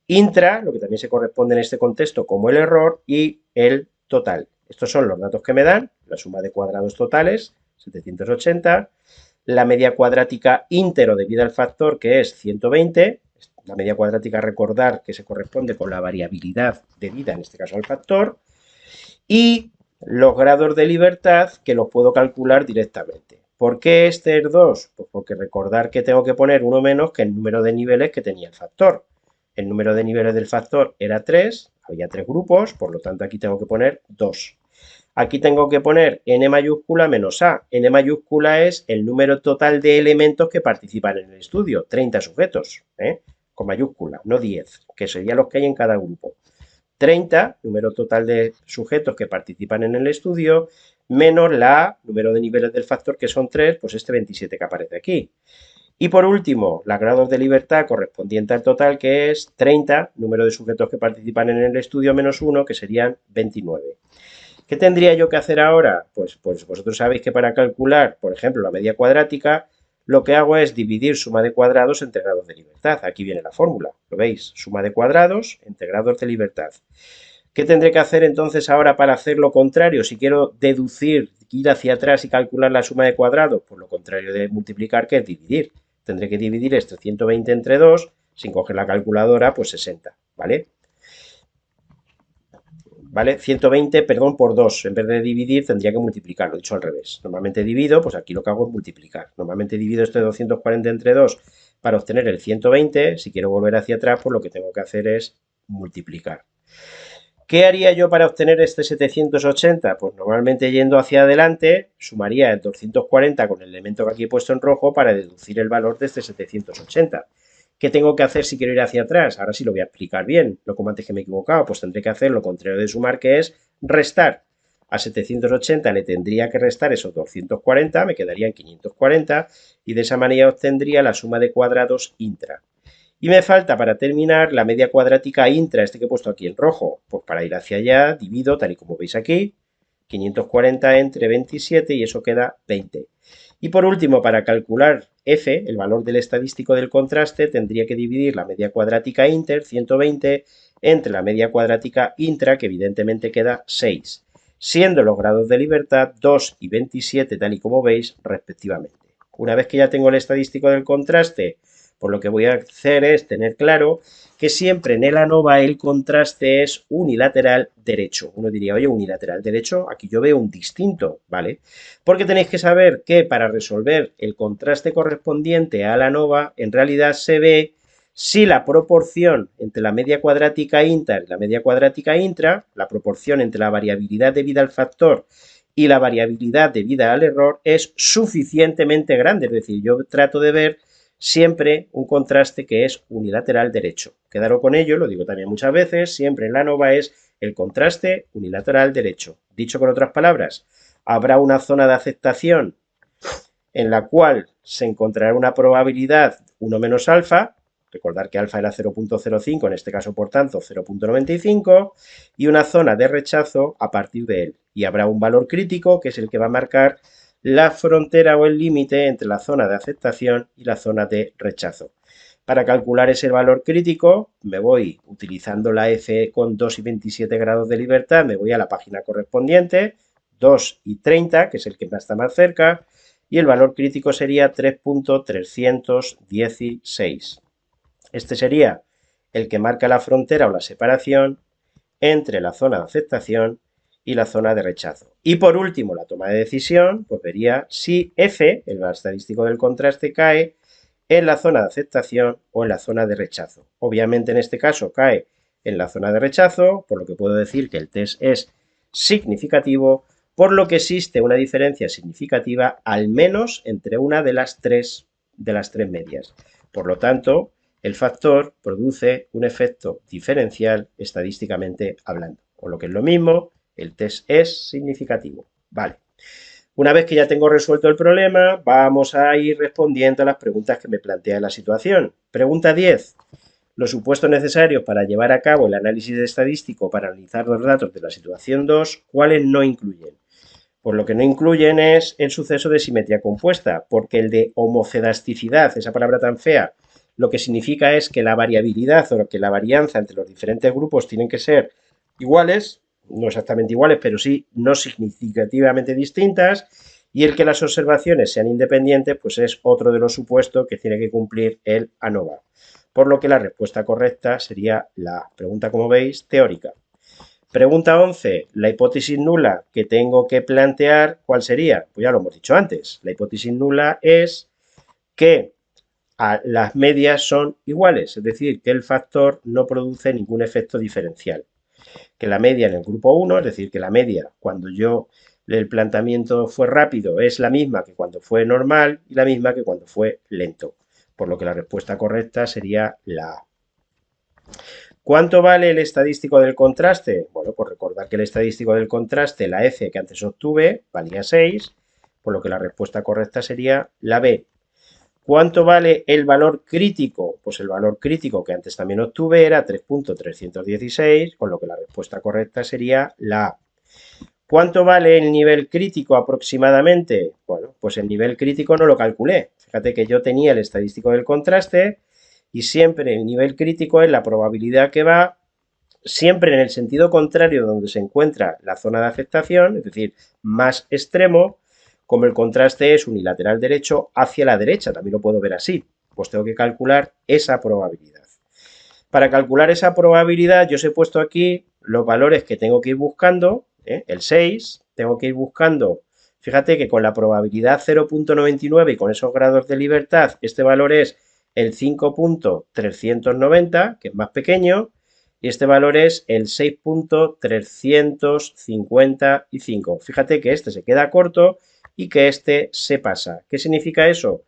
intra, lo que también se corresponde en este contexto como el error, y el total. Estos son los datos que me dan, la suma de cuadrados totales, 780, la media cuadrática íntero debida al factor, que es 120, la media cuadrática, recordar que se corresponde con la variabilidad debida, en este caso al factor, y los grados de libertad, que los puedo calcular directamente. ¿Por qué este es 2? Pues porque recordar que tengo que poner uno menos que el número de niveles que tenía el factor. El número de niveles del factor era 3, había 3 grupos, por lo tanto aquí tengo que poner 2. Aquí tengo que poner n mayúscula menos a. N mayúscula es el número total de elementos que participan en el estudio, 30 sujetos, con mayúscula, no 10, que serían los que hay en cada grupo. 30, número total de sujetos que participan en el estudio, menos la número de niveles del factor, que son 3, pues este 27 que aparece aquí. Y por último, los grados de libertad correspondiente al total, que es 30, número de sujetos que participan en el estudio, menos 1, que serían 29. ¿Qué tendría yo que hacer ahora? Pues vosotros sabéis que para calcular, por ejemplo, la media cuadrática, lo que hago es dividir suma de cuadrados entre grados de libertad. Aquí viene la fórmula, ¿lo veis? Suma de cuadrados entre grados de libertad. ¿Qué tendré que hacer entonces ahora para hacer lo contrario? Si quiero deducir, ir hacia atrás y calcular la suma de cuadrados, pues lo contrario de multiplicar, que es dividir. Tendré que dividir este 120 entre 2, sin coger la calculadora, pues 60, ¿vale? ¿Vale? 120, perdón, por 2. En vez de dividir, tendría que multiplicar, lo he dicho al revés. Normalmente divido, pues aquí lo que hago es multiplicar. Normalmente divido este 240 entre 2 para obtener el 120. Si quiero volver hacia atrás, pues lo que tengo que hacer es multiplicar. ¿Qué haría yo para obtener este 780? Pues normalmente yendo hacia adelante, sumaría el 240 con el elemento que aquí he puesto en rojo para deducir el valor de este 780. ¿Qué tengo que hacer si quiero ir hacia atrás? Ahora sí lo voy a explicar bien, no como antes que me he equivocado, pues tendré que hacer lo contrario de sumar, que es restar. A 780 le tendría que restar esos 240, me quedarían 540, y de esa manera obtendría la suma de cuadrados intra. Y me falta para terminar la media cuadrática intra, este que he puesto aquí en rojo. Pues para ir hacia allá, divido, tal y como veis aquí, 540 entre 27 y eso queda 20. Y por último, para calcular f, el valor del estadístico del contraste, tendría que dividir la media cuadrática inter, 120, entre la media cuadrática intra, que evidentemente queda 6, siendo los grados de libertad 2 y 27, tal y como veis, respectivamente. Una vez que ya tengo el estadístico del contraste, pues lo que voy a hacer es tener claro que siempre en el ANOVA el contraste es unilateral derecho. Uno diría, oye, unilateral derecho, aquí yo veo un distinto, ¿vale? Porque tenéis que saber que para resolver el contraste correspondiente a la ANOVA, en realidad se ve si la proporción entre la media cuadrática inter y la media cuadrática intra, la proporción entre la variabilidad debida al factor y la variabilidad debida al error es suficientemente grande. Es decir, yo trato de ver siempre un contraste que es unilateral derecho. Quedaros con ello, lo digo también muchas veces, siempre en la ANOVA es el contraste unilateral derecho. Dicho con otras palabras, habrá una zona de aceptación en la cual se encontrará una probabilidad 1 menos alfa, recordar que alfa era 0.05, en este caso, por tanto, 0.95, y una zona de rechazo a partir de él. Y habrá un valor crítico, que es el que va a marcar la frontera o el límite entre la zona de aceptación y la zona de rechazo. Para calcular ese valor crítico, me voy utilizando la F con 2 y 27 grados de libertad, me voy a la página correspondiente, 2 y 30, que es el que está más cerca, y el valor crítico sería 3.316. Este sería el que marca la frontera o la separación entre la zona de aceptación y la zona de rechazo. Y por último, la toma de decisión, pues vería si F, el estadístico del contraste, cae en la zona de aceptación o en la zona de rechazo. Obviamente en este caso cae en la zona de rechazo, por lo que puedo decir que el test es significativo, por lo que existe una diferencia significativa al menos entre una de las tres medias. Por lo tanto, el factor produce un efecto diferencial estadísticamente hablando. O lo que es lo mismo, el test es significativo. Vale. Una vez que ya tengo resuelto el problema, vamos a ir respondiendo a las preguntas que me plantea la situación. Pregunta 10. Los supuestos necesarios para llevar a cabo el análisis estadístico para analizar los datos de la situación 2, ¿cuáles no incluyen? Pues lo que no incluyen es el suceso de simetría compuesta, porque el de homocedasticidad, esa palabra tan fea, lo que significa es que la variabilidad o que la varianza entre los diferentes grupos tienen que ser iguales, no exactamente iguales, pero sí no significativamente distintas, Y el que las observaciones sean independientes, pues es otro de los supuestos que tiene que cumplir el ANOVA. Por lo que la respuesta correcta sería la pregunta, como veis, teórica. Pregunta 11. La hipótesis nula que tengo que plantear, ¿cuál sería? Pues ya lo hemos dicho antes. La hipótesis nula es que las medias son iguales, es decir, que el factor no produce ningún efecto diferencial. Que la media en el grupo 1, es decir, que la media cuando el planteamiento fue rápido es la misma que cuando fue normal y la misma que cuando fue lento. Por lo que la respuesta correcta sería la A. ¿Cuánto vale el estadístico del contraste? Bueno, pues recordar que el estadístico del contraste, la F que antes obtuve, valía 6, por lo que la respuesta correcta sería la B. ¿Cuánto vale el valor crítico? Pues el valor crítico que antes también obtuve era 3.316, con lo que la respuesta correcta sería la A. ¿Cuánto vale el nivel crítico aproximadamente? Bueno, pues el nivel crítico no lo calculé. Fíjate que yo tenía el estadístico del contraste y siempre el nivel crítico es la probabilidad que va siempre en el sentido contrario donde se encuentra la zona de aceptación, es decir, más extremo. Como el contraste es unilateral derecho, hacia la derecha, también lo puedo ver así, pues tengo que calcular esa probabilidad. Para calcular esa probabilidad, yo os he puesto aquí los valores que tengo que ir buscando, el 6, tengo que ir buscando, fíjate que con la probabilidad 0.99 y con esos grados de libertad, este valor es el 5.390, que es más pequeño, y este valor es el 6.355. Fíjate que este se queda corto y que este se pasa. ¿Qué significa eso?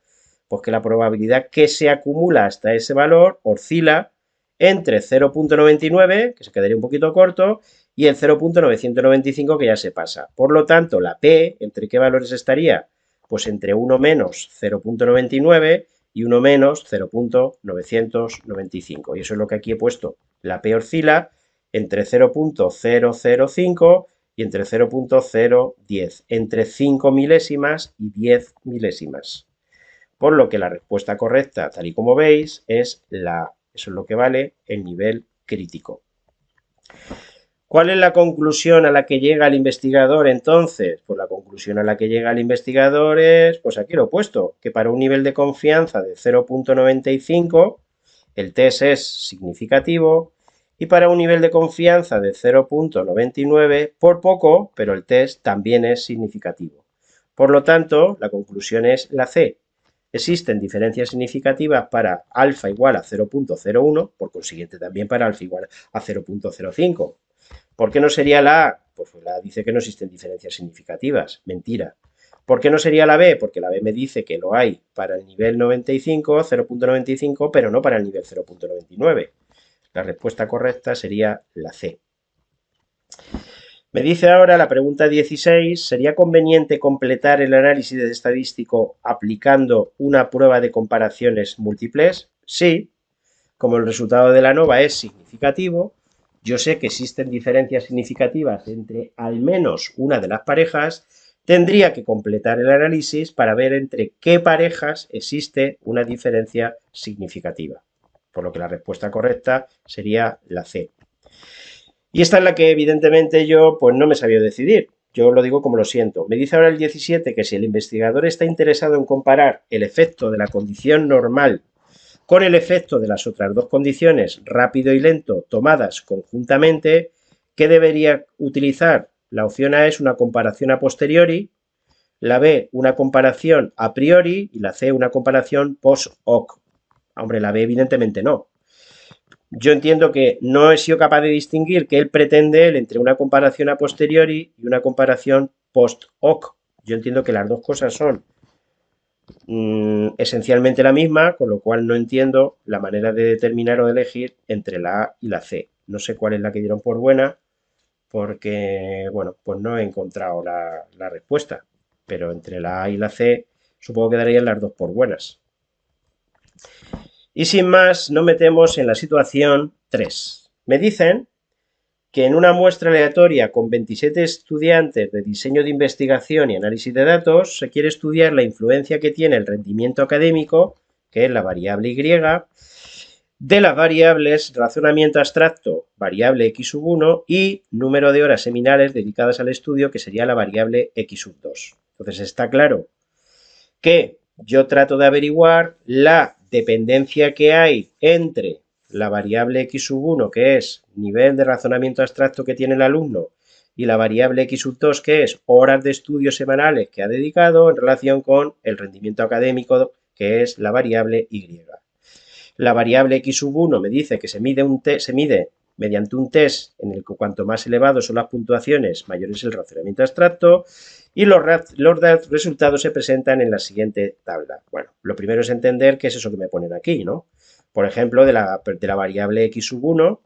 Pues que la probabilidad que se acumula hasta ese valor oscila entre 0.99, que se quedaría un poquito corto, y el 0.995, que ya se pasa. Por lo tanto, la P, ¿entre qué valores estaría? Pues entre 1 menos 0.99 y 1 menos 0.995. Y eso es lo que aquí he puesto. La P oscila entre 0.005 y entre 0.010, entre 5 milésimas y 10 milésimas. Por lo que la respuesta correcta, tal y como veis, es la A. Eso es lo que vale el nivel crítico. ¿Cuál es la conclusión a la que llega el investigador entonces? Pues la conclusión a la que llega el investigador es, pues aquí lo he puesto, que para un nivel de confianza de 0.95 el test es significativo y para un nivel de confianza de 0.99 por poco, pero el test también es significativo. Por lo tanto, la conclusión es la C. Existen diferencias significativas para alfa igual a 0.01, por consiguiente también para alfa igual a 0.05. ¿Por qué no sería la A? Pues la A dice que no existen diferencias significativas. Mentira. ¿Por qué no sería la B? Porque la B me dice que lo hay para el nivel 95, 0.95, pero no para el nivel 0.99. La respuesta correcta sería la C. Me dice ahora la pregunta 16, ¿sería conveniente completar el análisis estadístico aplicando una prueba de comparaciones múltiples? Sí, como el resultado de la ANOVA es significativo, yo sé que existen diferencias significativas entre al menos una de las parejas, tendría que completar el análisis para ver entre qué parejas existe una diferencia significativa. Por lo que la respuesta correcta sería la C. Y esta es la que evidentemente yo pues no me sabía decidir. Yo lo digo como lo siento. Me dice ahora el 17 que si el investigador está interesado en comparar el efecto de la condición normal con el efecto de las otras dos condiciones, rápido y lento, tomadas conjuntamente, ¿qué debería utilizar? La opción A es una comparación a posteriori, la B una comparación a priori y la C una comparación post hoc. Hombre, la B evidentemente no. Yo entiendo que no he sido capaz de distinguir que él pretende entre una comparación a posteriori y una comparación post hoc. Yo entiendo que las dos cosas son esencialmente la misma, con lo cual no entiendo la manera de determinar o de elegir entre la A y la C. No sé cuál es la que dieron por buena, porque, bueno, pues no he encontrado la respuesta, pero entre la A y la C supongo que darían las dos por buenas. Y sin más, nos metemos en la situación 3. Me dicen que en una muestra aleatoria con 27 estudiantes de diseño de investigación y análisis de datos se quiere estudiar la influencia que tiene el rendimiento académico, que es la variable Y, de las variables razonamiento abstracto, variable x1, y número de horas seminales dedicadas al estudio, que sería la variable x2. Entonces está claro que yo trato de averiguar la dependencia que hay entre la variable x sub 1, que es nivel de razonamiento abstracto que tiene el alumno, y la variable x sub 2, que es horas de estudio semanales que ha dedicado en relación con el rendimiento académico, que es la variable y. La variable x sub 1 me dice que se mide mediante un test en el que cuanto más elevado son las puntuaciones, mayor es el razonamiento abstracto, y los resultados se presentan en la siguiente tabla. Bueno, lo primero es entender qué es eso que me ponen aquí, ¿no? Por ejemplo, de la variable x sub 1,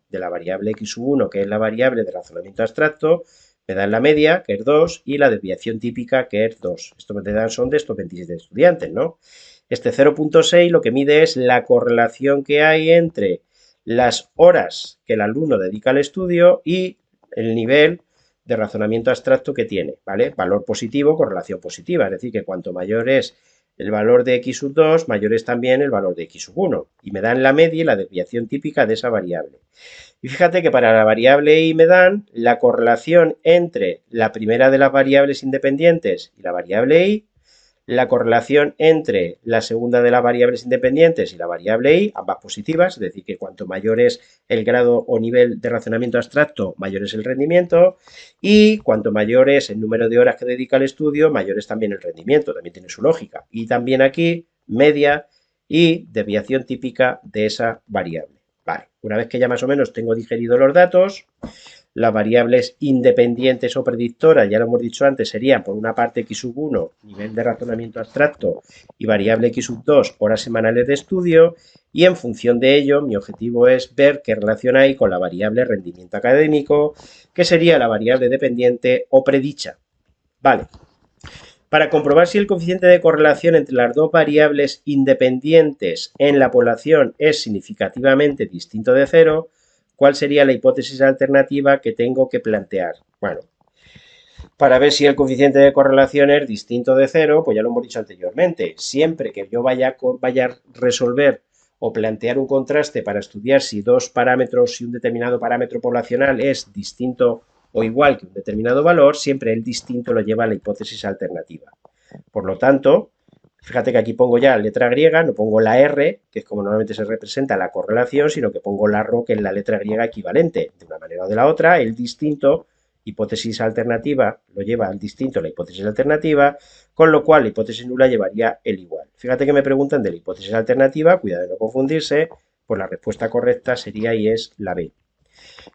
que es la variable de razonamiento abstracto, me dan la media, que es 2, y la desviación típica, que es 2. Esto me dan son de estos 27 estudiantes, ¿no? Este 0.6 lo que mide es la correlación que hay entre las horas que el alumno dedica al estudio y el nivel de razonamiento abstracto que tiene, ¿vale? Valor positivo, correlación positiva, es decir, que cuanto mayor es el valor de x sub 2, mayor es también el valor de x sub 1, y me dan la media y la desviación típica de esa variable. Y fíjate que para la variable y me dan la correlación entre la primera de las variables independientes y la variable y, la correlación entre la segunda de las variables independientes y la variable y, ambas positivas, es decir, que cuanto mayor es el grado o nivel de razonamiento abstracto, mayor es el rendimiento, y cuanto mayor es el número de horas que dedica al estudio, mayor es también el rendimiento, también tiene su lógica. Y también aquí, media y desviación típica de esa variable. Vale, una vez que ya más o menos tengo digerido los datos, las variables independientes o predictoras, ya lo hemos dicho antes, serían por una parte x sub 1, nivel de razonamiento abstracto, y variable x sub 2, horas semanales de estudio, y en función de ello, mi objetivo es ver qué relación hay con la variable rendimiento académico, que sería la variable dependiente o predicha. Vale. Para comprobar si el coeficiente de correlación entre las dos variables independientes en la población es significativamente distinto de 0, ¿cuál sería la hipótesis alternativa que tengo que plantear? Bueno, para ver si el coeficiente de correlación es distinto de 0, pues ya lo hemos dicho anteriormente. Siempre que yo vaya a resolver o plantear un contraste para estudiar si dos parámetros, si un determinado parámetro poblacional es distinto o igual que un determinado valor, siempre el distinto lo lleva a la hipótesis alternativa. Por lo tanto, fíjate que aquí pongo ya letra griega, no pongo la R, que es como normalmente se representa la correlación, sino que pongo la ρ, que es la letra griega equivalente. De una manera o de la otra, el distinto, hipótesis alternativa, lo lleva al distinto la hipótesis alternativa, con lo cual la hipótesis nula llevaría el igual. Fíjate que me preguntan de la hipótesis alternativa, cuidado de no confundirse, pues la respuesta correcta sería y es la B.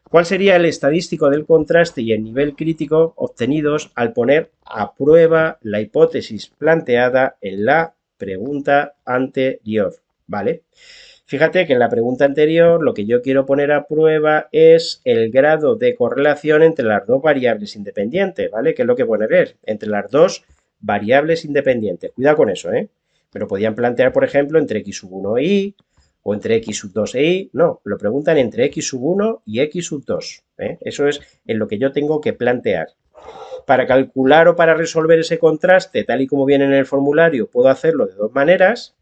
¿Cuál sería el estadístico del contraste y el nivel crítico obtenidos al poner a prueba la hipótesis planteada en la pregunta anterior? ¿Vale? Fíjate que en la pregunta anterior lo que yo quiero poner a prueba es el grado de correlación entre las dos variables independientes, ¿vale? Que es lo que pone ver, entre las dos variables independientes. Cuidado con eso, ¿eh? Me lo podían plantear, por ejemplo, entre x sub 1 e y, o entre x sub 2 e y, no, lo preguntan entre x sub 1 y x sub 2, ¿eh? Eso es en lo que yo tengo que plantear. Para calcular o para resolver ese contraste, tal y como viene en el formulario, puedo hacerlo de dos maneras,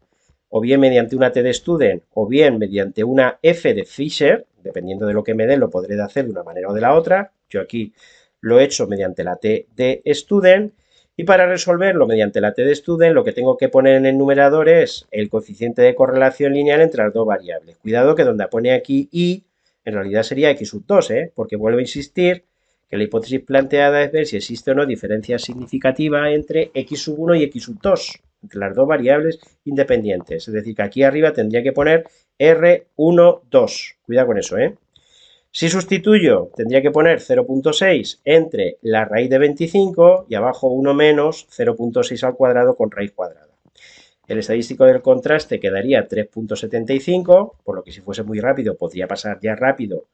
o bien mediante una T de Student, o bien mediante una F de Fisher, dependiendo de lo que me den, lo podré hacer de una manera o de la otra. Yo aquí lo he hecho mediante la T de Student, y para resolverlo mediante la T de Student, lo que tengo que poner en el numerador es el coeficiente de correlación lineal entre las dos variables. Cuidado que donde pone aquí y, en realidad sería x sub 2, porque vuelvo a insistir que la hipótesis planteada es ver si existe o no diferencia significativa entre x sub 1 y x sub 2, entre las dos variables independientes. Es decir, que aquí arriba tendría que poner R1, 2. Cuidado con eso, Si sustituyo, tendría que poner 0.6 entre la raíz de 25 y abajo 1 menos 0.6 al cuadrado con raíz cuadrada. El estadístico del contraste quedaría 3.75, por lo que si fuese muy rápido podría pasar ya rápido.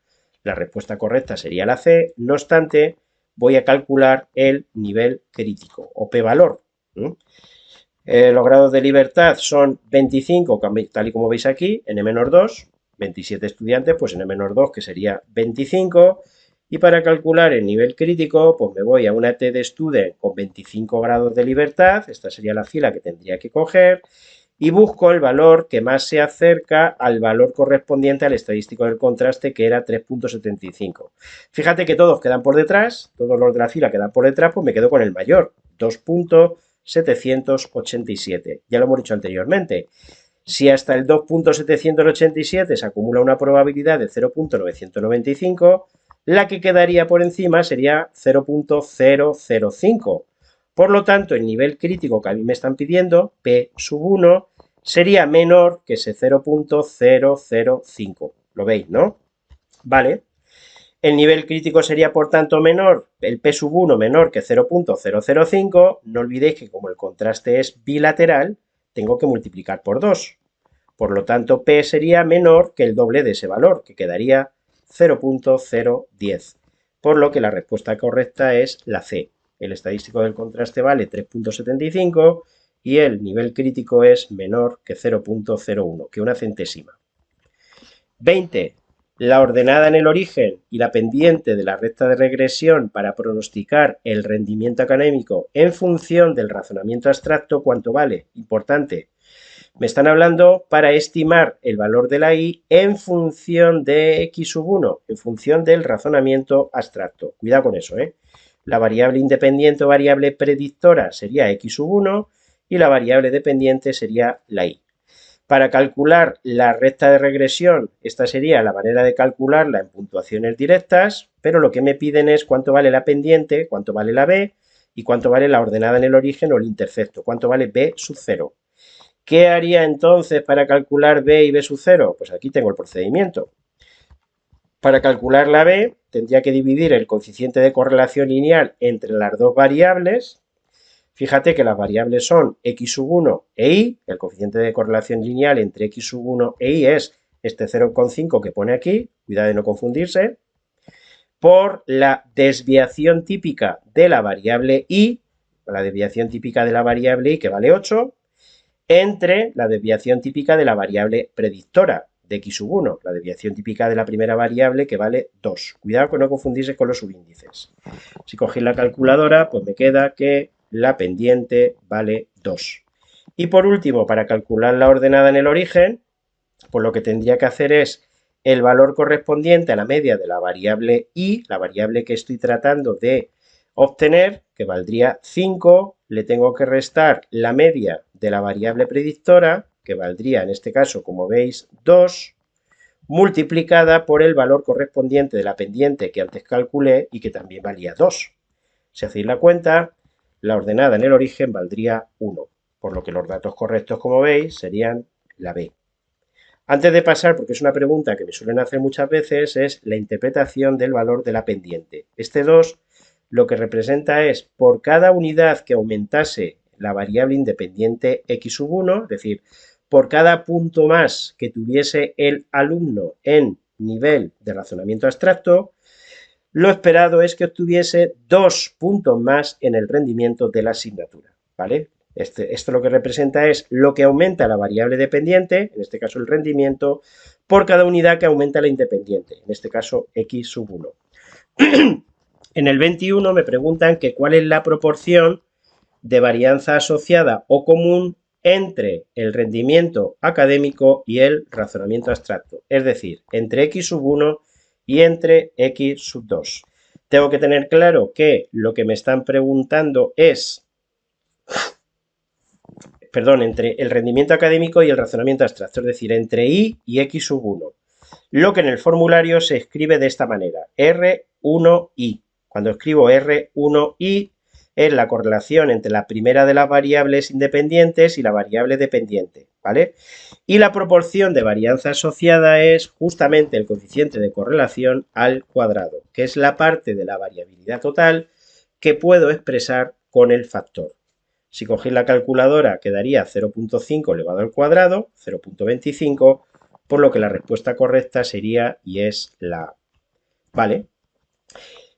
La respuesta correcta sería la C. No obstante, voy a calcular el nivel crítico o p-valor. Los grados de libertad son 25, tal y como veis aquí, n-2. 27 estudiantes, pues n-2, que sería 25. Y para calcular el nivel crítico, pues me voy a una T de Student con 25 grados de libertad. Esta sería la fila que tendría que coger. Y busco el valor que más se acerca al valor correspondiente al estadístico del contraste, que era 3.75. Fíjate que todos quedan por detrás, todos los de la fila quedan por detrás, pues me quedo con el mayor, 2.75. 2.787. Ya lo hemos dicho anteriormente. Si hasta el 2.787 se acumula una probabilidad de 0.995, la que quedaría por encima sería 0.005. Por lo tanto, el nivel crítico que a mí me están pidiendo, P sub 1, sería menor que ese 0.005. ¿Lo veis, no? Vale. El nivel crítico sería, por tanto, menor, el P sub 1 menor que 0.005. No olvidéis que como el contraste es bilateral, tengo que multiplicar por 2. Por lo tanto, P sería menor que el doble de ese valor, que quedaría 0.010. Por lo que la respuesta correcta es la C. El estadístico del contraste vale 3.75 y el nivel crítico es menor que 0.01, que una centésima. 20. La ordenada en el origen y la pendiente de la recta de regresión para pronosticar el rendimiento académico en función del razonamiento abstracto, ¿cuánto vale? Importante. Me están hablando para estimar el valor de la I en función de x sub 1, en función del razonamiento abstracto. Cuidado con eso, ¿eh? La variable independiente o variable predictora sería x sub 1 y la variable dependiente sería la I. Para calcular la recta de regresión, esta sería la manera de calcularla en puntuaciones directas, pero lo que me piden es cuánto vale la pendiente, cuánto vale la B y cuánto vale la ordenada en el origen o el intercepto, cuánto vale B sub 0. ¿Qué haría entonces para calcular B y B sub 0? Pues aquí tengo el procedimiento. Para calcular la B, tendría que dividir el coeficiente de correlación lineal entre las dos variables. Fíjate que las variables son x sub 1 e y. El coeficiente de correlación lineal entre x sub 1 e y es este 0,5 que pone aquí. Cuidado de no confundirse. Por la desviación típica de la variable y, la desviación típica de la variable y que vale 8, entre la desviación típica de la variable predictora de x sub 1, la desviación típica de la primera variable que vale 2. Cuidado con no confundirse con los subíndices. Si cogéis la calculadora, pues me queda que la pendiente vale 2. Y por último, para calcular la ordenada en el origen, pues lo que tendría que hacer es el valor correspondiente a la media de la variable y, la variable que estoy tratando de obtener, que valdría 5, le tengo que restar la media de la variable predictora, que valdría en este caso, como veis, 2, multiplicada por el valor correspondiente de la pendiente que antes calculé y que también valía 2. Si hacéis la cuenta, la ordenada en el origen valdría 1, por lo que los datos correctos, como veis, serían la B. Antes de pasar, porque es una pregunta que me suelen hacer muchas veces, es la interpretación del valor de la pendiente. Este 2 lo que representa es por cada unidad que aumentase la variable independiente x sub 1, es decir, por cada punto más que tuviese el alumno en nivel de razonamiento abstracto, lo esperado es que obtuviese 2 puntos más en el rendimiento de la asignatura, ¿vale? Esto lo que representa es lo que aumenta la variable dependiente, en este caso el rendimiento, por cada unidad que aumenta la independiente, en este caso x sub 1. En el 21 me preguntan que cuál es la proporción de varianza asociada o común entre el rendimiento académico y el razonamiento abstracto, es decir, entre x sub 1 y entre x sub 2. Tengo que tener claro que lo que me están preguntando es, entre el rendimiento académico y el razonamiento abstracto, es decir, entre y x sub 1. Lo que en el formulario se escribe de esta manera, R1i. Cuando escribo R1i es la correlación entre la primera de las variables independientes y la variable dependiente, ¿vale? Y la proporción de varianza asociada es justamente el coeficiente de correlación al cuadrado, que es la parte de la variabilidad total que puedo expresar con el factor. Si cogéis la calculadora quedaría 0.5 elevado al cuadrado, 0.25, por lo que la respuesta correcta sería y es la A. ¿Vale?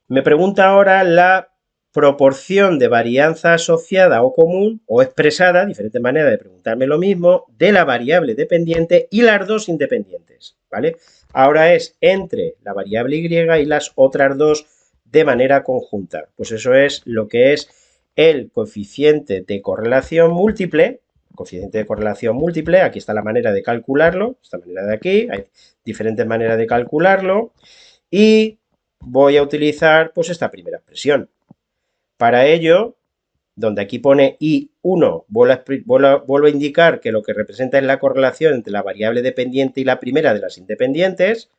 Me pregunta ahora la proporción de varianza asociada o común o expresada, diferente manera de preguntarme lo mismo, de la variable dependiente y las dos independientes, ¿vale? Ahora es entre la variable y y las otras dos de manera conjunta. Pues eso es lo que es el coeficiente de correlación múltiple. Coeficiente de correlación múltiple, aquí está la manera de calcularlo, esta manera de aquí, hay diferentes maneras de calcularlo, y voy a utilizar pues esta primera expresión. Para ello, donde aquí pone I1, vuelvo a indicar que lo que representa es la correlación entre la variable dependiente y la primera de las independientes,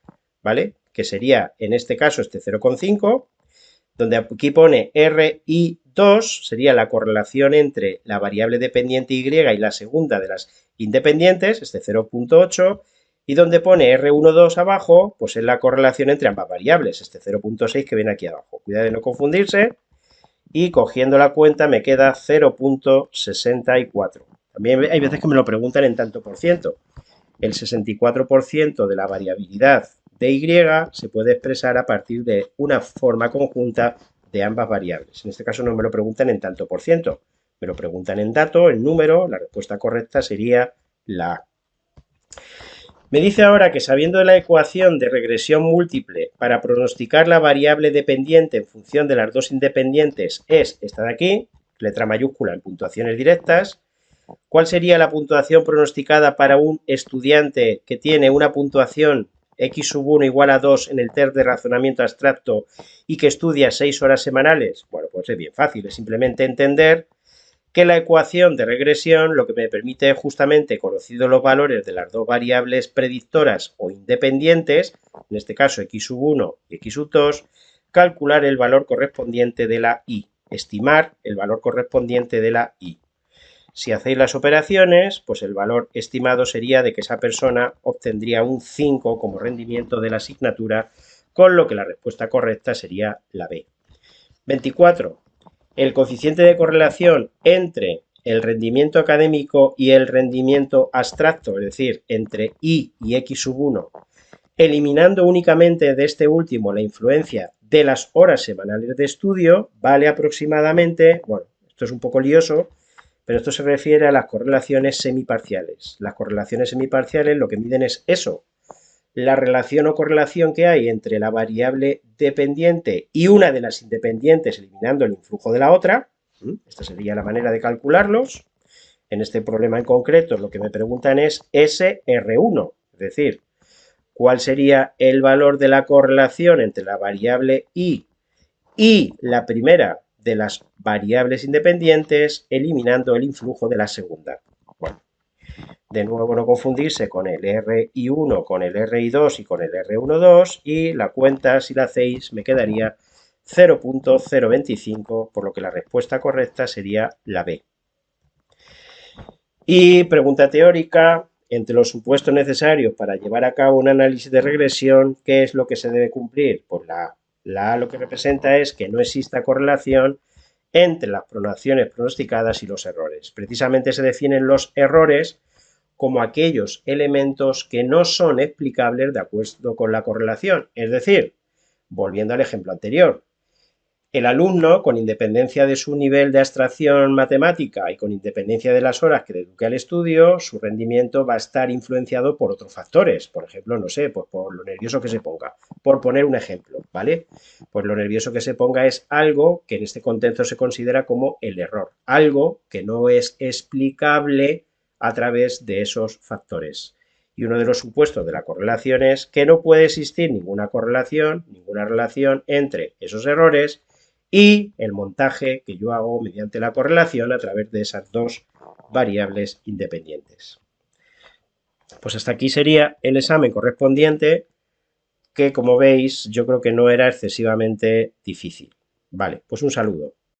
¿vale? Que sería, en este caso, este 0,5, donde aquí pone RI2, sería la correlación entre la variable dependiente Y y la segunda de las independientes, este 0,8, y donde pone R12 abajo, pues es la correlación entre ambas variables, este 0,6 que viene aquí abajo. Cuidado de no confundirse, y cogiendo la cuenta me queda 0,64. También hay veces que me lo preguntan en tanto por ciento. El 64% de la variabilidad de Y se puede expresar a partir de una forma conjunta de ambas variables. En este caso no me lo preguntan en tanto por ciento, me lo preguntan en dato, en número, la respuesta correcta sería la A. Me dice ahora que sabiendo de la ecuación de regresión múltiple para pronosticar la variable dependiente en función de las dos independientes es esta de aquí, letra mayúscula en puntuaciones directas, ¿cuál sería la puntuación pronosticada para un estudiante que tiene una puntuación x sub 1 igual a 2 en el test de razonamiento abstracto y que estudia 6 horas semanales? Bueno, pues es bien fácil, es simplemente entender que la ecuación de regresión lo que me permite es justamente, conocidos los valores de las dos variables predictoras o independientes, en este caso x sub 1 y x sub 2, calcular el valor correspondiente de la y, estimar el valor correspondiente de la y. Si hacéis las operaciones, pues el valor estimado sería de que esa persona obtendría un 5 como rendimiento de la asignatura, con lo que la respuesta correcta sería la B. 24. El coeficiente de correlación entre el rendimiento académico y el rendimiento abstracto, es decir, entre y x sub 1, eliminando únicamente de este último la influencia de las horas semanales de estudio, vale aproximadamente, bueno, esto es un poco lioso, pero esto se refiere a las correlaciones semiparciales. Las correlaciones semiparciales lo que miden es eso, la relación o correlación que hay entre la variable dependiente y una de las independientes eliminando el influjo de la otra. Esta sería la manera de calcularlos. En este problema en concreto lo que me preguntan es SR1, es decir, cuál sería el valor de la correlación entre la variable y la primera de las variables independientes eliminando el influjo de la segunda. Bueno, de nuevo no confundirse con el RI1, con el RI2 y con el R12, y la cuenta, si la hacéis, me quedaría 0.025, por lo que la respuesta correcta sería la B. Y pregunta teórica, entre los supuestos necesarios para llevar a cabo un análisis de regresión, ¿qué es lo que se debe cumplir? Pues la A lo que representa es que no exista correlación entre las pronaciones pronosticadas y los errores. Precisamente se definen los errores como aquellos elementos que no son explicables de acuerdo con la correlación. Es decir, volviendo al ejemplo anterior, el alumno, con independencia de su nivel de abstracción matemática y con independencia de las horas que dedique al estudio, su rendimiento va a estar influenciado por otros factores. Por ejemplo, no sé, pues por lo nervioso que se ponga. Por poner un ejemplo, ¿vale? Pues lo nervioso que se ponga es algo que en este contexto se considera como el error. Algo que no es explicable a través de esos factores. Y uno de los supuestos de la correlación es que no puede existir ninguna correlación, ninguna relación entre esos errores y el montaje que yo hago mediante la correlación a través de esas dos variables independientes. Pues hasta aquí sería el examen correspondiente, que como veis yo creo que no era excesivamente difícil. Vale, pues un saludo.